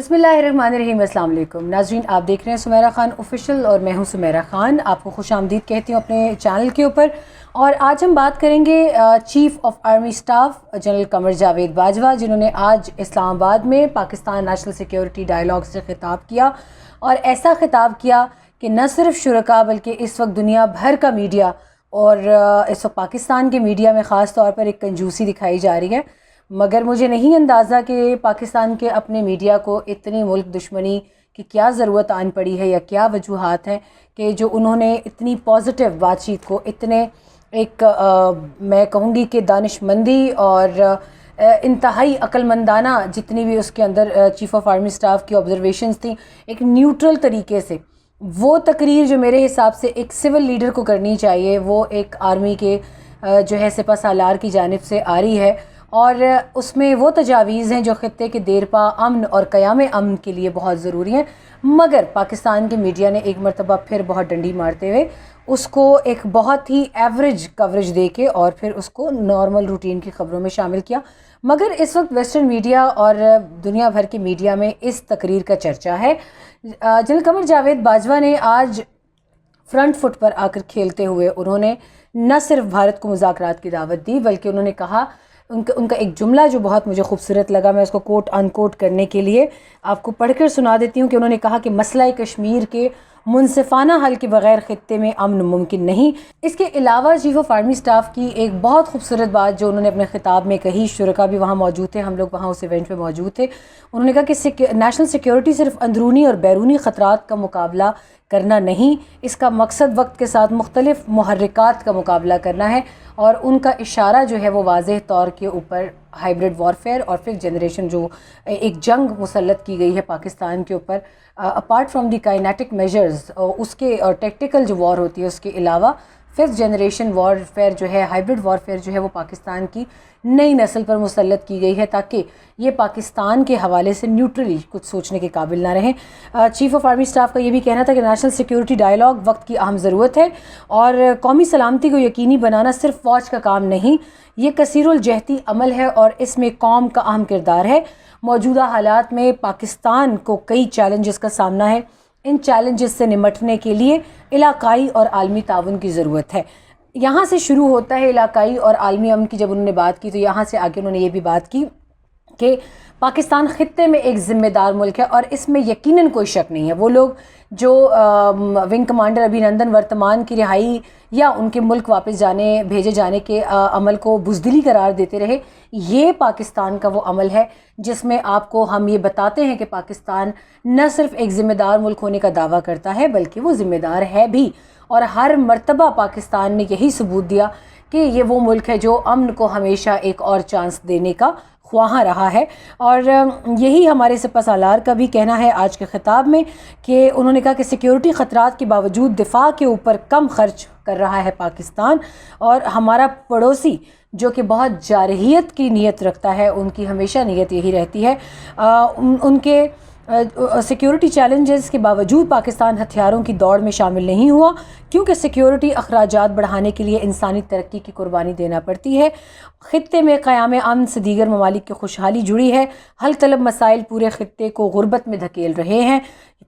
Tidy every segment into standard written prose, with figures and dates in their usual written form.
بسم اللہ الرحمن الرحیم۔ السلام علیکم ناظرین، آپ دیکھ رہے ہیں سمیرہ خان آفیشیل اور میں ہوں سمیرہ خان۔ آپ کو خوش آمدید کہتی ہوں اپنے چینل کے اوپر۔ اور آج ہم بات کریں گے chief of army staff general Qamar Javed Bajwa, جنہوں نے آج اسلام آباد میں پاکستان نیشنل سیکیورٹی ڈائیلاگ سے خطاب کیا، اور ایسا خطاب کیا کہ نہ صرف شرکاء بلکہ اس وقت دنیا بھر کا میڈیا اور اس وقت پاکستان کے میڈیا میں خاص طور پر ایک کنجوسی دکھائی جا رہی ہے۔ مگر مجھے نہیں اندازہ کہ پاکستان کے اپنے میڈیا کو اتنی ملک دشمنی کی کیا ضرورت آن پڑی ہے یا کیا وجوہات ہیں کہ جو انہوں نے اتنی پازیٹیو بات چیت کو اتنے ایک میں کہوں گی کہ دانش مندی اور انتہائی عقل مندانہ جتنی بھی اس کے اندر چیف آف آرمی سٹاف کی آبزرویشنز تھیں، ایک نیوٹرل طریقے سے وہ تقریر جو میرے حساب سے ایک سول لیڈر کو کرنی چاہیے، وہ ایک آرمی کے جو ہے سپہ سالار کی جانب سے آ رہی ہے، اور اس میں وہ تجاویز ہیں جو خطے کے دیرپا امن اور قیام امن کے لیے بہت ضروری ہیں۔ مگر پاکستان کے میڈیا نے ایک مرتبہ پھر بہت ڈنڈی مارتے ہوئے اس کو ایک بہت ہی ایوریج کوریج دے کے اور پھر اس کو نارمل روٹین کی خبروں میں شامل کیا۔ مگر اس وقت ویسٹرن میڈیا اور دنیا بھر کے میڈیا میں اس تقریر کا چرچا ہے۔ جنرل قمر جاوید باجوہ نے آج فرنٹ فٹ پر آ کر کھیلتے ہوئے انہوں نے نہ صرف بھارت کو مذاکرات کی دعوت دی، بلکہ انہوں نے کہا، ان کا ایک جملہ جو بہت مجھے خوبصورت لگا، میں اس کو کوٹ ان کوٹ کرنے کے لیے آپ کو پڑھ کر سنا دیتی ہوں کہ انہوں نے کہا کہ مسئلہ کشمیر کے منصفانہ حل کے بغیر خطے میں امن ممکن نہیں۔ اس کے علاوہ چیف آف آرمی سٹاف کی ایک بہت خوبصورت بات جو انہوں نے اپنے خطاب میں کہی، شرکاء بھی وہاں موجود تھے، ہم لوگ وہاں اس ایونٹ پہ موجود تھے، انہوں نے کہا کہ نیشنل سیکیورٹی صرف اندرونی اور بیرونی خطرات کا مقابلہ کرنا نہیں، اس کا مقصد وقت کے ساتھ مختلف محرکات کا مقابلہ کرنا ہے، اور ان کا اشارہ جو ہے وہ واضح طور کے اوپر ہائبرڈ وارفیئر اور ففتھ جنریشن جو ایک جنگ مسلط کی گئی ہے پاکستان کے اوپر، apart from the kinetic measures, اس کے اور ٹیکٹیکل جو وار ہوتی ہے اس کے علاوہ ففتھ جنریشن وارفیئر جو ہے، ہائبرڈ وارفیئر جو ہے وہ پاکستان کی نئی نسل پر مسلط کی گئی ہے، تاکہ یہ پاکستان کے حوالے سے نیوٹرلی کچھ سوچنے کے قابل نہ رہیں۔ چیف آف آرمی سٹاف کا یہ بھی کہنا تھا کہ نیشنل سیکیورٹی ڈائیلاگ وقت کی اہم ضرورت ہے، اور قومی سلامتی کو یقینی بنانا صرف فوج کا کام نہیں، یہ کثیر الجہتی عمل ہے اور اس میں قوم کا اہم کردار ہے۔ موجودہ حالات میں پاکستان کو کئی چیلنجز کا سامنا ہے، ان چیلنجز سے نمٹنے کے لیے علاقائی اور عالمی تعاون کی ضرورت ہے۔ یہاں سے شروع ہوتا ہے علاقائی اور عالمی امن کی، جب انہوں نے بات کی تو یہاں سے آگے انہوں نے یہ بھی بات کی کہ پاکستان خطے میں ایک ذمہ دار ملک ہے، اور اس میں یقیناً کوئی شک نہیں ہے۔ وہ لوگ جو ونگ کمانڈر ابھینندن ورتمان کی رہائی یا ان کے ملک واپس بھیجے جانے کے عمل کو بزدلی قرار دیتے رہے، یہ پاکستان کا وہ عمل ہے جس میں آپ کو ہم یہ بتاتے ہیں کہ پاکستان نہ صرف ایک ذمہ دار ملک ہونے کا دعویٰ کرتا ہے بلکہ وہ ذمہ دار ہے بھی، اور ہر مرتبہ پاکستان نے یہی ثبوت دیا کہ یہ وہ ملک ہے جو امن کو ہمیشہ ایک اور چانس دینے کا خواہاں رہا ہے۔ اور یہی ہمارے سپہ سالار کا بھی کہنا ہے آج کے خطاب میں، کہ انہوں نے کہا کہ سیکیورٹی خطرات کے باوجود دفاع کے اوپر کم خرچ کر رہا ہے پاکستان، اور ہمارا پڑوسی جو کہ بہت جارحیت کی نیت رکھتا ہے، ان کی ہمیشہ نیت یہی رہتی ہے، ان کے سیکیورٹی چیلنجز کے باوجود پاکستان ہتھیاروں کی دوڑ میں شامل نہیں ہوا، کیونکہ سیکیورٹی اخراجات بڑھانے کے لیے انسانی ترقی کی قربانی دینا پڑتی ہے۔ خطے میں قیام امن سے دیگر ممالک کی خوشحالی جڑی ہے، حل طلب مسائل پورے خطے کو غربت میں دھکیل رہے ہیں۔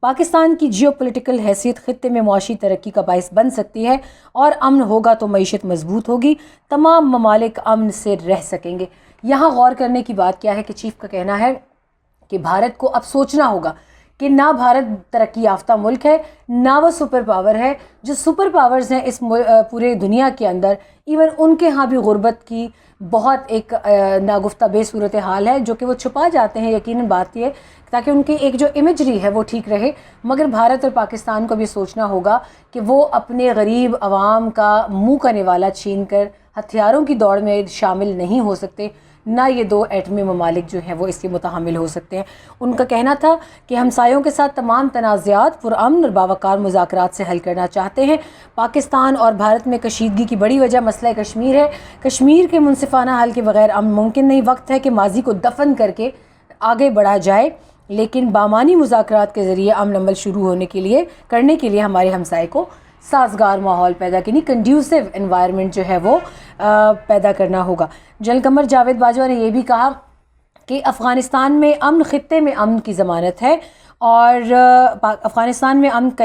پاکستان کی جیو پولیٹیکل حیثیت خطے میں معاشی ترقی کا باعث بن سکتی ہے، اور امن ہوگا تو معیشت مضبوط ہوگی، تمام ممالک امن سے رہ سکیں گے۔ یہاں غور کرنے کی بات کیا ہے کہ چیف کا کہنا ہے کہ بھارت کو اب سوچنا ہوگا کہ نہ بھارت ترقی یافتہ ملک ہے، نہ وہ سپر پاور ہے۔ جو سپر پاورز ہیں اس پورے دنیا کے اندر، ایون ان کے ہاں بھی غربت کی بہت ایک ناگفتہ بے صورتحال ہے، جو کہ وہ چھپا جاتے ہیں، یقیناً بات یہ تاکہ ان کی ایک جو امیجری ہے وہ ٹھیک رہے۔ مگر بھارت اور پاکستان کو بھی سوچنا ہوگا کہ وہ اپنے غریب عوام کا منہ کا نوالا چھین کر ہتھیاروں کی دوڑ میں شامل نہیں ہو سکتے، نہ یہ دو ایٹمی ممالک جو ہیں وہ اس کے متحمل ہو سکتے ہیں۔ ان کا کہنا تھا کہ ہمسایوں کے ساتھ تمام تنازعات پرامن اور باوقار مذاکرات سے حل کرنا چاہتے ہیں۔ پاکستان اور بھارت میں کشیدگی کی بڑی وجہ مسئلہ کشمیر ہے، کشمیر کے منصفانہ حل کے بغیر امن ممکن نہیں۔ وقت ہے کہ ماضی کو دفن کر کے آگے بڑھا جائے، لیکن بامانی مذاکرات کے ذریعے امن عمل شروع کرنے کے لیے ہمارے ہمسائے کو سازگار ماحول پیدا کرنی، کنڈیوسو انوائرمنٹ جو ہے وہ پیدا کرنا ہوگا۔ جنرل قمر جاوید باجوہ نے یہ بھی کہا کہ افغانستان میں امن، خطے میں امن کی ضمانت ہے، اور افغانستان میں امن کے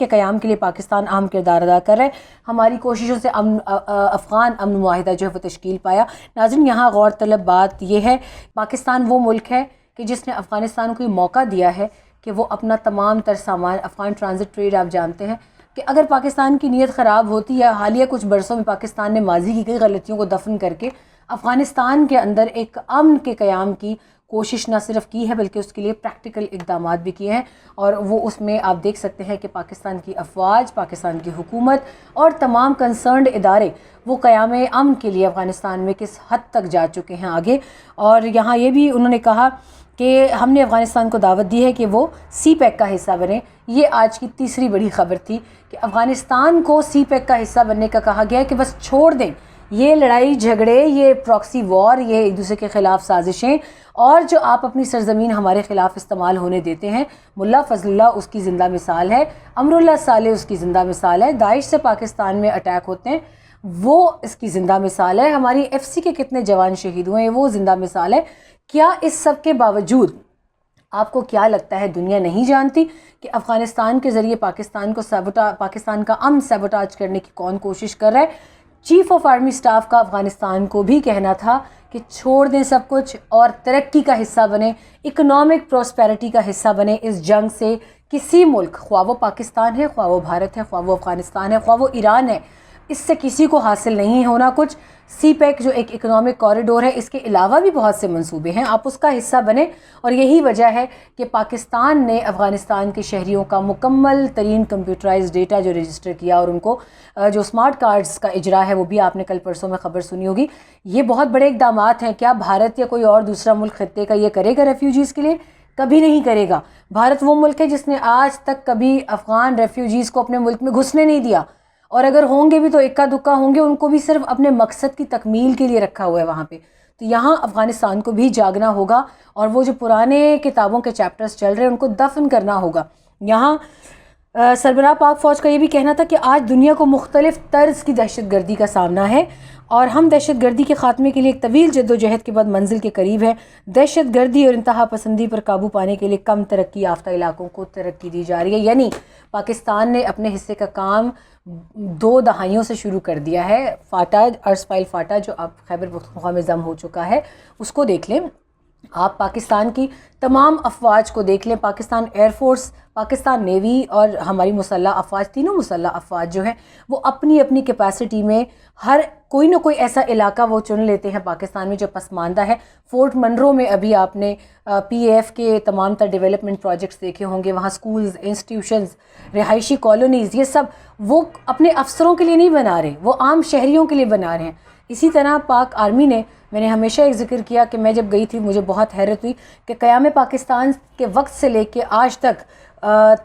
قیام کے لیے پاکستان اہم کردار ادا کر رہا ہے۔ ہماری کوششوں سے افغان امن معاہدہ جو ہے وہ تشکیل پایا۔ ناظرین، یہاں غور طلب بات یہ ہے، پاکستان وہ ملک ہے کہ جس نے افغانستان کو یہ موقع دیا ہے کہ وہ اپنا تمام تر سامان، افغان ٹرانزٹ ٹریڈ آپ جانتے ہیں کہ اگر پاکستان کی نیت خراب ہوتی ہے، حالیہ کچھ برسوں میں پاکستان نے ماضی کی کئی غلطیوں کو دفن کر کے افغانستان کے اندر ایک امن کے قیام کی کوشش نہ صرف کی ہے بلکہ اس کے لیے پریکٹیکل اقدامات بھی کیے ہیں، اور وہ اس میں آپ دیکھ سکتے ہیں کہ پاکستان کی افواج، پاکستان کی حکومت اور تمام کنسرنڈ ادارے وہ قیام امن کے لیے افغانستان میں کس حد تک جا چکے ہیں آگے۔ اور یہاں یہ بھی انہوں نے کہا کہ ہم نے افغانستان کو دعوت دی ہے کہ وہ سی پیک کا حصہ بنے۔ یہ آج کی تیسری بڑی خبر تھی کہ افغانستان کو سی پیک کا حصہ بننے کا کہا گیا ہے کہ بس چھوڑ دیں یہ لڑائی جھگڑے، یہ پراکسی وار، یہ ایک دوسرے کے خلاف سازشیں، اور جو آپ اپنی سرزمین ہمارے خلاف استعمال ہونے دیتے ہیں۔ ملا فضل اللہ اس کی زندہ مثال ہے، امر اللہ صالح اس کی زندہ مثال ہے، داعش سے پاکستان میں اٹیک ہوتے ہیں وہ اس کی زندہ مثال ہے، ہماری ایف سی کے کتنے جوان شہید ہوئے ہیں وہ زندہ مثال ہے۔ کیا اس سب کے باوجود آپ کو کیا لگتا ہے دنیا نہیں جانتی کہ افغانستان کے ذریعے پاکستان کا امن سیبوٹاج کرنے کی کون کوشش کر رہا ہے؟ چیف آف آرمی سٹاف کا افغانستان کو بھی کہنا تھا کہ چھوڑ دیں سب کچھ اور ترقی کا حصہ بنیں، اکنامک پراسپیرٹی کا حصہ بنیں۔ اس جنگ سے کسی ملک، خواہ وہ پاکستان ہے، خواہ وہ بھارت ہے، خواہ وہ افغانستان ہے، خواہ وہ ایران ہے، اس سے کسی کو حاصل نہیں ہونا کچھ۔ سی پیک جو ایک اکنامک کوریڈور ہے، اس کے علاوہ بھی بہت سے منصوبے ہیں، آپ اس کا حصہ بنیں۔ اور یہی وجہ ہے کہ پاکستان نے افغانستان کے شہریوں کا مکمل ترین کمپیوٹرائز ڈیٹا جو رجسٹر کیا، اور ان کو جو اسمارٹ کارڈز کا اجرا ہے وہ بھی آپ نے کل پرسوں میں خبر سنی ہوگی۔ یہ بہت بڑے اقدامات ہیں۔ کیا بھارت یا کوئی اور دوسرا ملک خطے کا یہ کرے گا ریفیوجیز کے لیے؟ کبھی نہیں کرے گا۔ بھارت وہ ملک ہے جس نے آج تک کبھی افغان ریفیوجیز کو اپنے ملک میں گھسنے نہیں دیا، اور اگر ہوں گے بھی تو اکا دکا ہوں گے، ان کو بھی صرف اپنے مقصد کی تکمیل کے لیے رکھا ہوا ہے وہاں پہ۔ تو یہاں افغانستان کو بھی جاگنا ہوگا، اور وہ جو پرانے کتابوں کے چیپٹرز چل رہے ہیں ان کو دفن کرنا ہوگا۔ یہاں سربراہ پاک فوج کا یہ بھی کہنا تھا کہ آج دنیا کو مختلف طرز کی دہشت گردی کا سامنا ہے، اور ہم دہشت گردی کے خاتمے کے لیے ایک طویل جد و جہد کے بعد منزل کے قریب ہے۔ دہشت گردی اور انتہا پسندی پر قابو پانے کے لیے کم ترقی یافتہ علاقوں کو ترقی دی جا رہی ہے، یعنی پاکستان نے اپنے حصے کا کام 2 دہائیوں سے شروع کر دیا ہے۔ فاٹا، ارسفائل فاٹا جو اب خیبر پختونخوا میں ضم ہو چکا ہے، اس کو دیکھ لیں آپ، پاکستان کی تمام افواج کو دیکھ لیں، Pakistan air force, Pakistan navy اور ہماری مسلح افواج، تینوں مسلح افواج جو ہیں وہ اپنی اپنی کیپیسٹی میں ہر کوئی نہ کوئی ایسا علاقہ وہ چن لیتے ہیں پاکستان میں جو پسماندہ ہے۔ فورٹ منرو میں ابھی آپ نے پی اے ایف کے تمام تر ڈیولپمنٹ پروجیکٹس دیکھے ہوں گے، وہاں سکولز، انسٹیٹیوشنز، رہائشی کالونیز، یہ سب وہ اپنے افسروں کے لیے نہیں بنا رہے، وہ عام شہریوں کے لیے بنا رہے ہیں۔ اسی طرح پاک آرمی نے، میں نے ہمیشہ ایک ذکر کیا کہ میں جب گئی تھی مجھے بہت حیرت ہوئی کہ قیام پاکستان کے وقت سے لے کے آج تک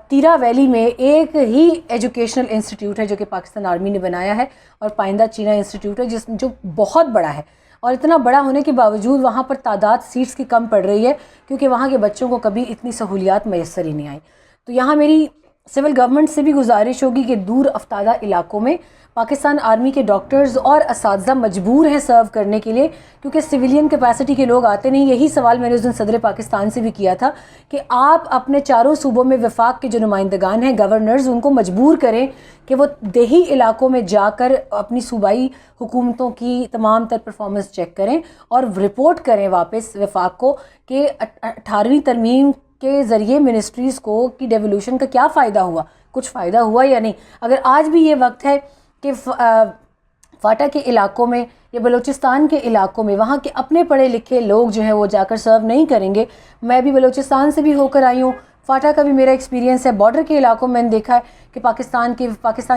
تیرا ویلی میں ایک ہی ایجوکیشنل انسٹیٹیوٹ ہے جو کہ پاکستان آرمی نے بنایا ہے، اور پائندہ چینا انسٹیٹیوٹ ہے جو بہت بڑا ہے، اور اتنا بڑا ہونے کے باوجود وہاں پر تعداد سیٹس کی کم پڑ رہی ہے کیونکہ وہاں کے بچوں کو کبھی اتنی سہولیات میسر ہی نہیں آئی۔ تو یہاں میری سول گورنمنٹ سے بھی گزارش ہوگی کہ دور افتادہ علاقوں میں پاکستان آرمی کے ڈاکٹرز اور اساتذہ مجبور ہیں سرو کرنے کے لیے، کیونکہ سویلین کیپیسٹی کے لوگ آتے نہیں۔ یہی سوال میں نے اس دن صدر پاکستان سے بھی کیا تھا کہ آپ اپنے چاروں صوبوں میں وفاق کے جو نمائندگان ہیں، گورنرز، ان کو مجبور کریں کہ وہ دیہی علاقوں میں جا کر اپنی صوبائی حکومتوں کی تمام تر پرفارمنس چیک کریں اور رپورٹ کریں واپس وفاق کو کہ 18ویں ترمیم کے ذریعے منسٹریز کو کی ڈیولوشن کا کیا فائدہ ہوا، کچھ فائدہ ہوا یا نہیں۔ اگر آج بھی یہ وقت ہے کہ فاٹا کے علاقوں میں یا بلوچستان کے علاقوں میں وہاں کے اپنے پڑھے لکھے لوگ جو ہیں وہ جا کر سرو نہیں کریں گے، میں بھی بلوچستان سے بھی ہو کر آئی ہوں، فاٹا کا بھی میرا ایکسپیرینس ہے، بارڈر کے علاقوں میں نے دیکھا ہے کہ پاکستان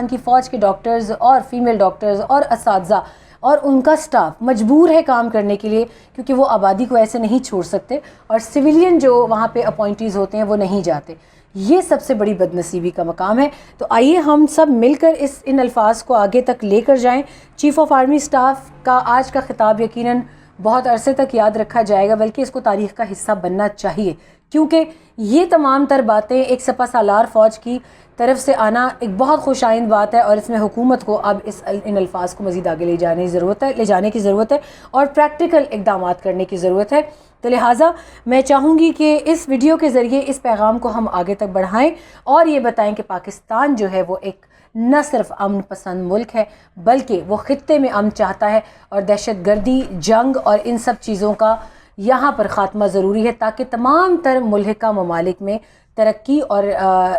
کی فوج کے ڈاکٹرز اور فیمیل ڈاکٹرز اور اساتذہ اور ان کا سٹاف مجبور ہے کام کرنے کے لیے، کیونکہ وہ آبادی کو ایسے نہیں چھوڑ سکتے، اور سویلین جو وہاں پہ اپوائنٹیز ہوتے ہیں وہ نہیں جاتے۔ یہ سب سے بڑی بدنصیبی کا مقام ہے۔ تو آئیے ہم سب مل کر ان الفاظ کو آگے تک لے کر جائیں۔ چیف آف آرمی سٹاف کا آج کا خطاب یقیناً بہت عرصے تک یاد رکھا جائے گا، بلکہ اس کو تاریخ کا حصہ بننا چاہیے، کیونکہ یہ تمام تر باتیں ایک سپہ سالار فوج کی طرف سے آنا ایک بہت خوش آئند بات ہے، اور اس میں حکومت کو اب ان الفاظ کو مزید آگے لے جانے کی ضرورت ہے اور پریکٹیکل اقدامات کرنے کی ضرورت ہے۔ تو لہٰذا میں چاہوں گی کہ اس ویڈیو کے ذریعے اس پیغام کو ہم آگے تک بڑھائیں اور یہ بتائیں کہ پاکستان جو ہے وہ ایک نہ صرف امن پسند ملک ہے بلکہ وہ خطے میں امن چاہتا ہے، اور دہشت گردی، جنگ اور ان سب چیزوں کا یہاں پر خاتمہ ضروری ہے تاکہ تمام تر ملحقہ ممالک میں ترقی اور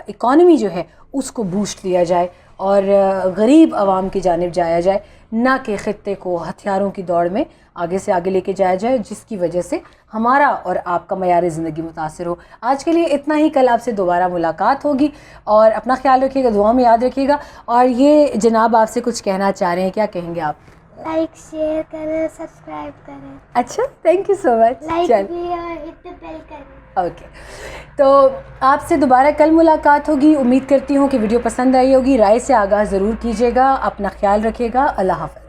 اکانومی جو ہے اس کو بوسٹ دیا جائے اور غریب عوام کی جانب جایا جائے، نہ کہ خطے کو ہتھیاروں کی دوڑ میں آگے سے آگے لے کے جایا جائے جس کی وجہ سے ہمارا اور آپ کا معیار زندگی متاثر ہو۔ آج کے لیے اتنا ہی، کل آپ سے دوبارہ ملاقات ہوگی، اور اپنا خیال رکھیے گا، دعا میں یاد رکھیے گا۔ اور یہ جناب آپ سے کچھ کہنا چاہ رہے ہیں، کیا کہیں گے آپ؟ لائک شیئر کریں، سبسکرائب کریں۔ اچھا، thank you so much. Like بھی اور ہٹ بیل کریں۔ اوکے، تو آپ سے دوبارہ کل ملاقات ہوگی۔ امید کرتی ہوں کہ ویڈیو پسند آئی ہوگی، رائے سے آگاہ ضرور کیجیے گا، اپنا خیال رکھیے گا۔ اللہ حافظ۔